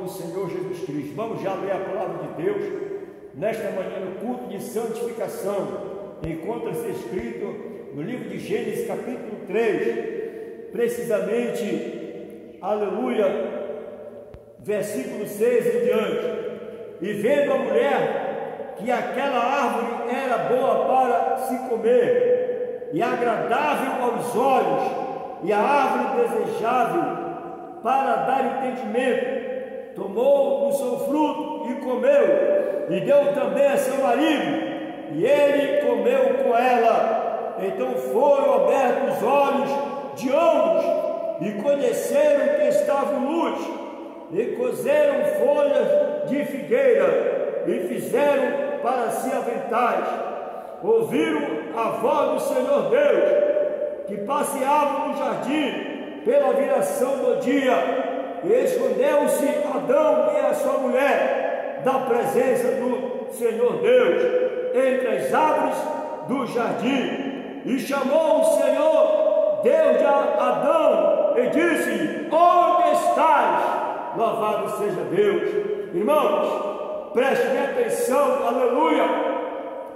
do Senhor Jesus Cristo. Vamos já ler a palavra de Deus nesta manhã no culto de santificação. Encontra-se escrito no livro de Gênesis capítulo 3, precisamente, aleluia, versículo 6 em diante. E vendo a mulher que aquela árvore era boa para se comer e agradável aos olhos, e a árvore desejável para dar entendimento, tomou do seu fruto e comeu, e deu também a seu marido, e ele comeu com ela. Então foram abertos os olhos de ambos, e conheceram que estavam nus, e coseram folhas de figueira, e fizeram para si aventais. Ouviram a voz do Senhor Deus, que passeava no jardim pela viração do dia, e escondeu-se Adão e a sua mulher da presença do Senhor Deus entre as árvores do jardim. E chamou o Senhor Deus de Adão e disse: onde estás? Louvado seja Deus. Irmãos, prestem atenção, aleluia,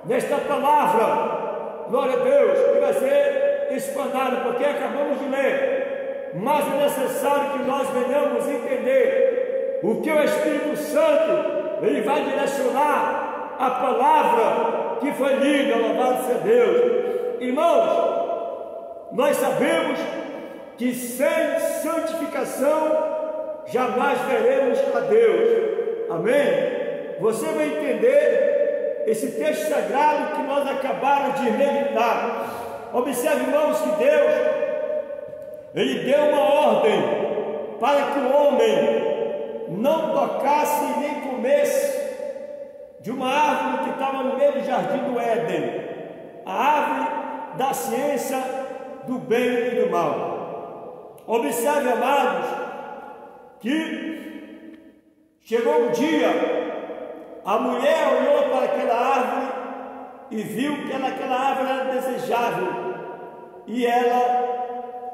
nesta palavra, glória a Deus, que vai ser explanado, porque acabamos de ler, mas é necessário que nós venhamos entender o que o Espírito Santo ele vai direcionar a palavra que foi lida. Louvado seja Deus. Irmãos, nós sabemos que sem santificação jamais veremos a Deus. Amém? Você vai entender esse texto sagrado que nós acabamos de meditar. Observe, irmãos, que Deus ele deu uma ordem para que o homem não tocasse nem comesse de uma árvore que estava no meio do jardim do Éden, a árvore da ciência do bem e do mal. Observe, amados, que chegou um dia, a mulher olhou para aquela árvore e viu que aquela árvore era desejável, e ela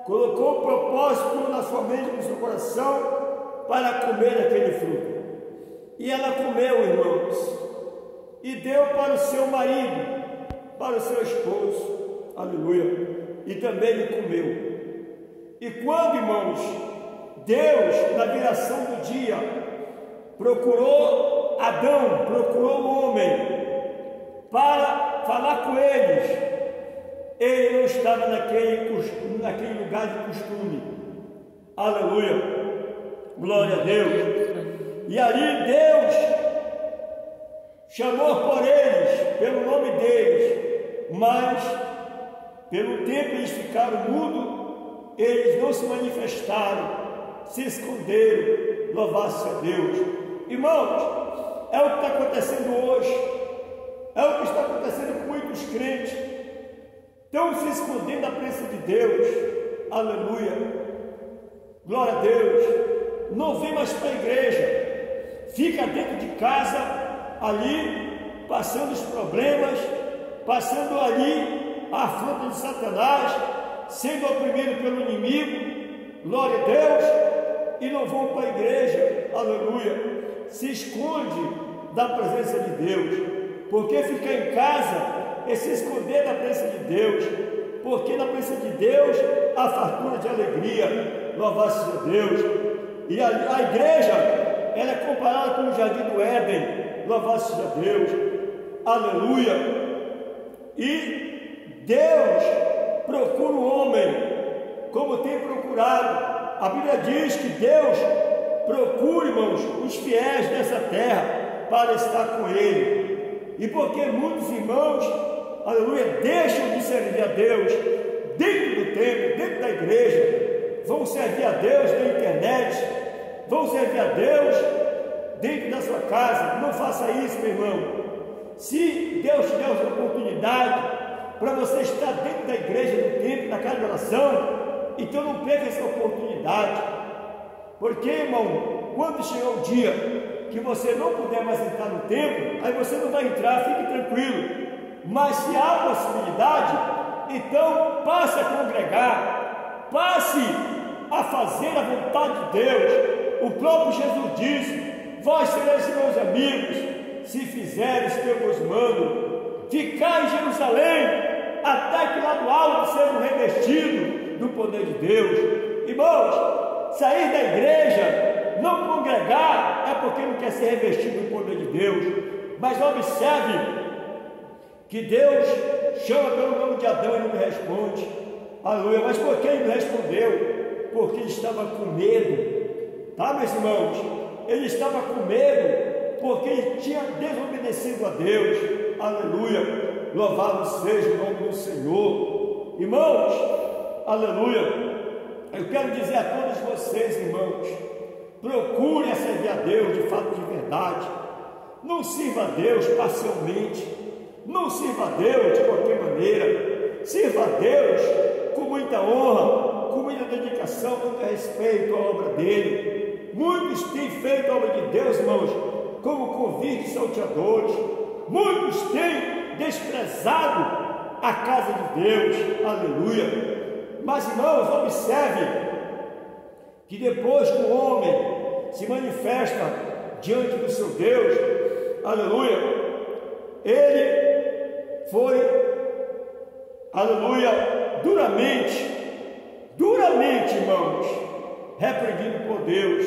colocou o propósito na sua mente, no seu coração, para comer aquele fruto. E ela comeu, irmãos, e deu para o seu marido, para o seu esposo, aleluia, e também ele comeu. E quando, irmãos, Deus, na viração do dia, procurou Adão, procurou o homem para falar com eles, ele não estava naquele lugar de costume, aleluia, glória a Deus. E ali Deus chamou por eles, pelo nome deles, mas pelo tempo eles ficaram mudos, eles não se manifestaram, se esconderam. Louvado seja Deus. Irmãos, é o que está acontecendo hoje. É o que está acontecendo com muitos crentes. Estão se escondendo da presença de Deus. Aleluia. Glória a Deus. Não vem mais para a igreja. Fica dentro de casa, ali, passando os problemas, passando ali a afronta de Satanás, sendo oprimido pelo inimigo. Glória a Deus. E não vão para a igreja. Aleluia. Se esconde da presença de Deus. Porque ficar em casa é se esconder da presença de Deus, porque na presença de Deus há fartura de alegria. Louvado seja Deus. E a igreja ela é comparada com o jardim do Éden. Louvado seja Deus. Aleluia. E Deus procura o homem como tem procurado. A Bíblia diz que Deus procura, irmãos, os fiéis dessa terra para estar com Ele. E porque muitos irmãos, aleluia, deixam de servir a Deus dentro do templo, dentro da igreja, vão servir a Deus na internet, vão servir a Deus dentro da sua casa. Não faça isso, meu irmão. Se Deus te der a oportunidade para você estar dentro da igreja, do templo, da casa de oração, então não perca essa oportunidade. Porque, irmão, quando chegar o dia que você não puder mais entrar no templo, aí você não vai entrar, fique tranquilo. Mas se há possibilidade, então passe a congregar, passe a fazer a vontade de Deus, O próprio Jesus disse: vós sereis meus amigos, se fizeres o que eu vos mando. Ficar em Jerusalém, até que lá do alto sejam revestidos do poder de Deus. Irmãos, sair da igreja, não congregar, é porque não quer ser revestido do poder de Deus. Mas observe que Deus chama pelo nome de Adão e não me responde. Aleluia. Mas por que ele não respondeu? Porque ele estava com medo. Tá, meus irmãos? Ele estava com medo porque ele tinha desobedecido a Deus. Aleluia. Louvado seja o nome do Senhor. Irmãos, aleluia. Eu quero dizer a todos vocês, irmãos, procurem servir a Deus de fato, de verdade. Não sirva a Deus parcialmente. Não sirva a Deus de qualquer maneira. Sirva a Deus com muita honra, com muita dedicação, com muito respeito à obra dele. Muitos têm feito a obra de Deus, irmãos, como convites salteadores. Muitos têm desprezado a casa de Deus. Aleluia. Mas, irmãos, observe que depois que o homem se manifesta diante do seu Deus, aleluia, ele foi, aleluia, duramente, irmãos, repreendido por Deus,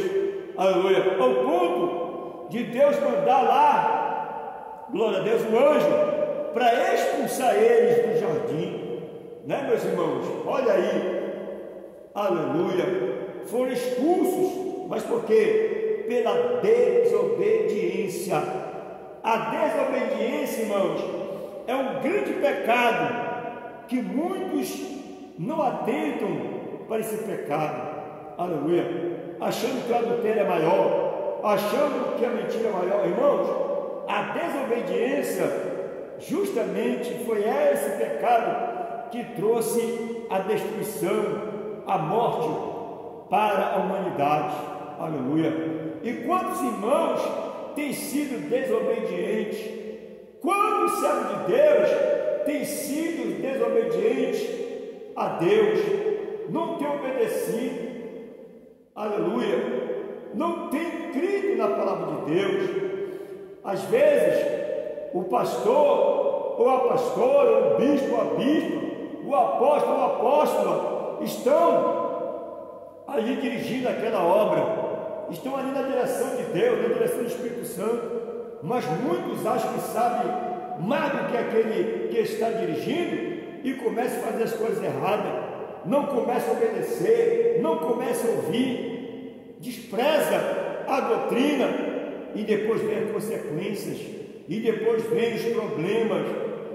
aleluia, ao ponto de Deus mandar lá, glória a Deus, um anjo para expulsar eles do jardim. Né, meus irmãos? Olha aí, aleluia, foram expulsos, mas por quê? Pela desobediência. A desobediência, irmãos, é um grande pecado que muitos não atentam para esse pecado, aleluia, achando que o adultério é maior, achando que a mentira é maior. Irmãos, a desobediência justamente foi esse pecado que trouxe a destruição, a morte para a humanidade. Aleluia. E quantos irmãos têm sido desobedientes? Quantos servos de Deus têm sido desobedientes a Deus? Não têm obedecido. Aleluia. Não têm crido na palavra de Deus. Às vezes, o pastor ou a pastora, o bispo ou a bispa, o apóstolo ou a apóstola estão ali dirigindo aquela obra, estão ali na direção de Deus, na direção do Espírito Santo, mas muitos acham que sabem mais do que aquele que está dirigindo e começam a fazer as coisas erradas, não começam a obedecer, não começam a ouvir, despreza a doutrina e depois vem as consequências, e depois vem os problemas,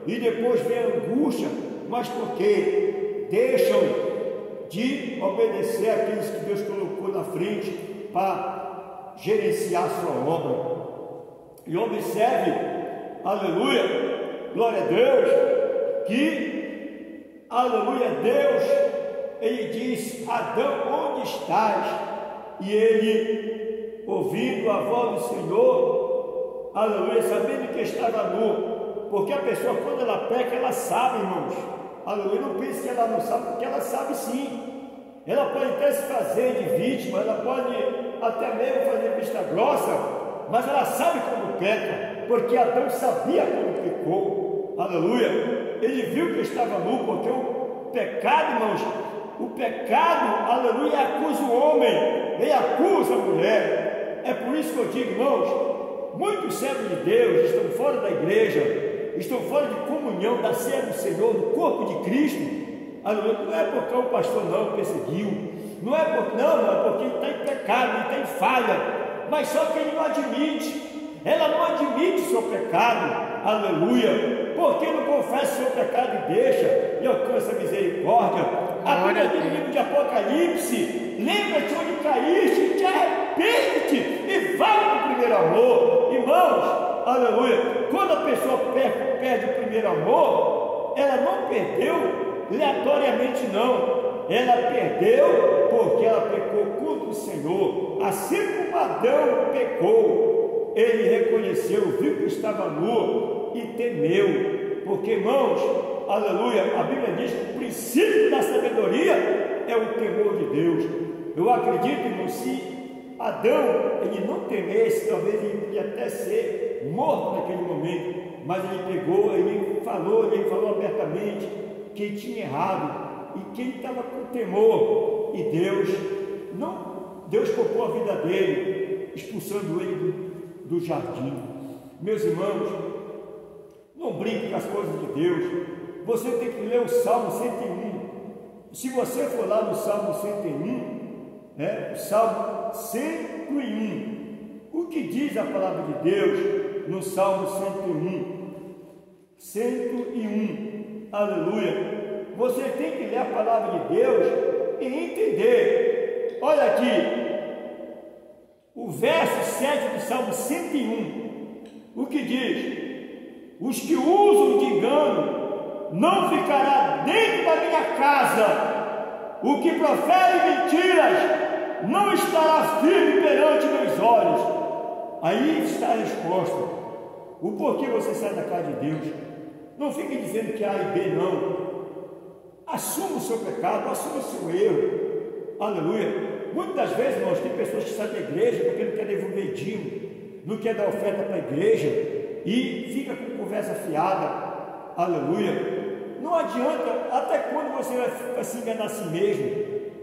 e depois vem a angústia. Mas porque deixam de obedecer aqueles que Deus colocou na frente para gerenciar a sua obra. E observe, aleluia, glória a Deus, que, aleluia, Deus, ele diz: Adão, onde estás? E ele, ouvindo a voz do Senhor, aleluia, sabendo que estava nu. Porque a pessoa, quando ela peca, ela sabe, irmãos. Aleluia, não pense que ela não sabe, porque ela sabe sim. Ela pode até se fazer de vítima, ela pode até mesmo fazer vista grossa, mas ela sabe quando peca, porque Adão sabia quando pecou. Aleluia, ele viu que estava nu, porque o pecado, irmãos, o pecado, aleluia, acusa o homem, ele acusa a mulher. É por isso que eu digo, irmãos, muitos servos de Deus estão fora da igreja, estão fora de comunhão da ceia do Senhor, do corpo de Cristo. Aleluia. Não é porque o pastor não perseguiu, não é porque ele está em pecado, ele está em falha, mas só que ele não admite, ela não admite o seu pecado. Aleluia. Porque não confessa o seu pecado e deixa e alcança a misericórdia. A Bíblia diz no livro de Apocalipse: lembra-te onde caíste, te arrepende e vai para o primeiro amor. Irmãos, aleluia, quando a pessoa perde o primeiro amor, ela não perdeu aleatoriamente, não, ela perdeu porque ela pecou contra o Senhor. Assim como Adão pecou, ele reconheceu, viu que estava nu e temeu. Porque, irmãos, aleluia, a Bíblia diz que o princípio da sabedoria é o temor de Deus. Eu acredito, irmão, se Adão, ele não temesse, talvez ele podia até ser morto naquele momento, mas ele falou abertamente que ele tinha errado e que ele estava com temor, e Deus poupou a vida dele, expulsando ele do jardim. Meus irmãos, não brinque com as coisas de Deus. Você tem que ler o Salmo 101. Se você for lá no Salmo 101, o Salmo 101, o que diz a palavra de Deus no Salmo 101, aleluia. Você tem que ler a palavra de Deus e entender. Olha aqui, o verso 7 do Salmo 101, o que diz? Os que usam de engano não ficará dentro da minha casa, o que profere mentiras não estará firme perante meus olhos. Aí está a resposta, o porquê você sai da casa de Deus. Não fique dizendo que A e B não. Assuma o seu pecado, assuma o seu erro, aleluia. Muitas vezes, irmãos, tem pessoas que saem da igreja porque não quer devolver dízimo, não quer dar oferta para a igreja e fica com conversa fiada, aleluia. Não adianta, até quando você vai se enganar a si mesmo.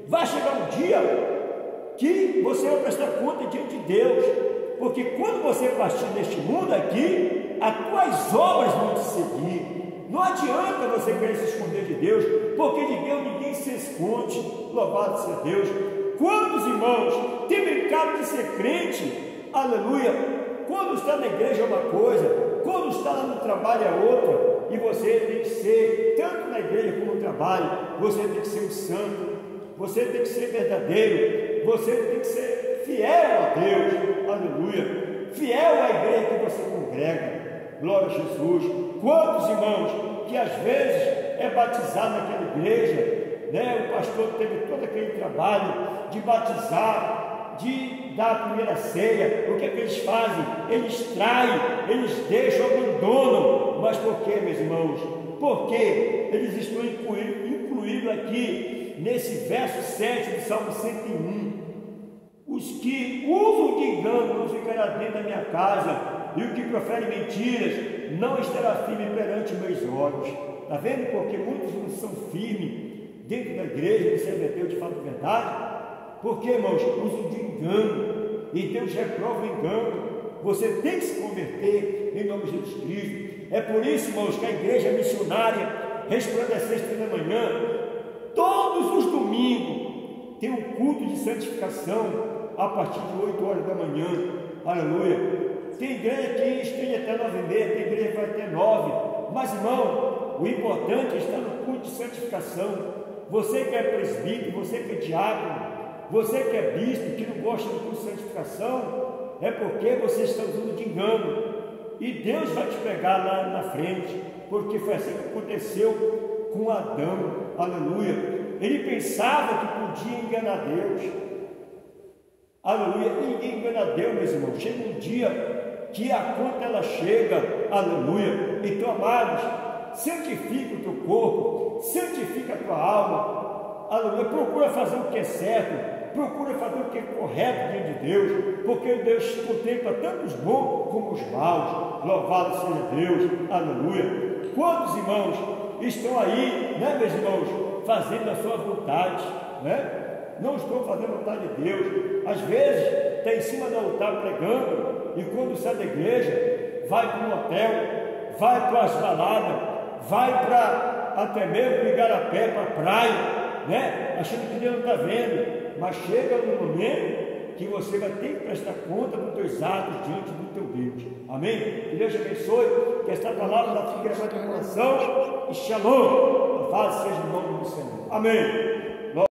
Vai chegar um dia que você vai prestar conta diante de Deus, porque quando você partir deste mundo aqui, as tuas obras vão te seguir. Não adianta você querer se esconder de Deus, porque de Deus ninguém se esconde. Louvado seja Deus. Quantos irmãos têm brincado de ser crente, aleluia, quando está na igreja é uma coisa, quando está lá no trabalho é outra. E você tem que ser, tanto na igreja como no trabalho, você tem que ser um santo, você tem que ser verdadeiro, você tem que ser fiel a Deus, aleluia, fiel à igreja que você congrega, glória a Jesus. Quantos irmãos que às vezes é batizado naquela igreja, o pastor teve todo aquele trabalho de batizar, de dar a primeira ceia, o que é que eles fazem? Eles traem, eles deixam, abandonam. Mas por que, meus irmãos? Porque eles estão incluídos aqui nesse verso 7 do Salmo 101. Os que usam de engano não ficarão dentro da minha casa, e o que profere mentiras não estará firme perante meus olhos. Está vendo? Porque muitos não são firmes dentro da igreja, você é de fato verdade. Porque, irmãos, usam de engano, e Deus reprova o engano. Você tem que se converter em nome de Jesus Cristo. É por isso, irmãos, que a igreja missionária Resplandecente da Manhã, todos os domingos, tem um culto de santificação a partir de 8 horas da manhã, aleluia. Tem igreja que estende até 9h30, tem igreja que vai até 9. Mas, irmão, o importante é estar no culto de santificação. Você que é presbítero, você que é diácono, você que é bispo, que não gosta do curso de santificação, é porque você está usando de engano. E Deus vai te pegar lá na frente, porque foi assim que aconteceu com Adão, aleluia. Ele pensava que podia enganar Deus, aleluia. Ninguém engana Deus, meus irmãos. Chega um dia que a conta ela chega, aleluia. Então, amados, santifica o teu corpo, santifica a tua alma, aleluia. Procura fazer o que é certo, procura fazer o que é correto diante de Deus, porque Deus contempla tanto os bons como os maus. Louvado seja Deus, aleluia. Quantos irmãos estão aí, meus irmãos, fazendo a sua vontade, não estão fazendo a vontade de Deus. Às vezes está em cima do altar pregando, e quando sai da igreja, vai para um hotel, vai para as baladas, vai para até mesmo ligar a pé para a praia, achando que Deus não está vendo. Mas chega no momento que você vai ter que prestar conta dos teus atos diante do teu Deus. Amém? Que Deus te abençoe, que esta palavra da fique no teu coração, e shalom, louvado seja o nome do Senhor. Amém.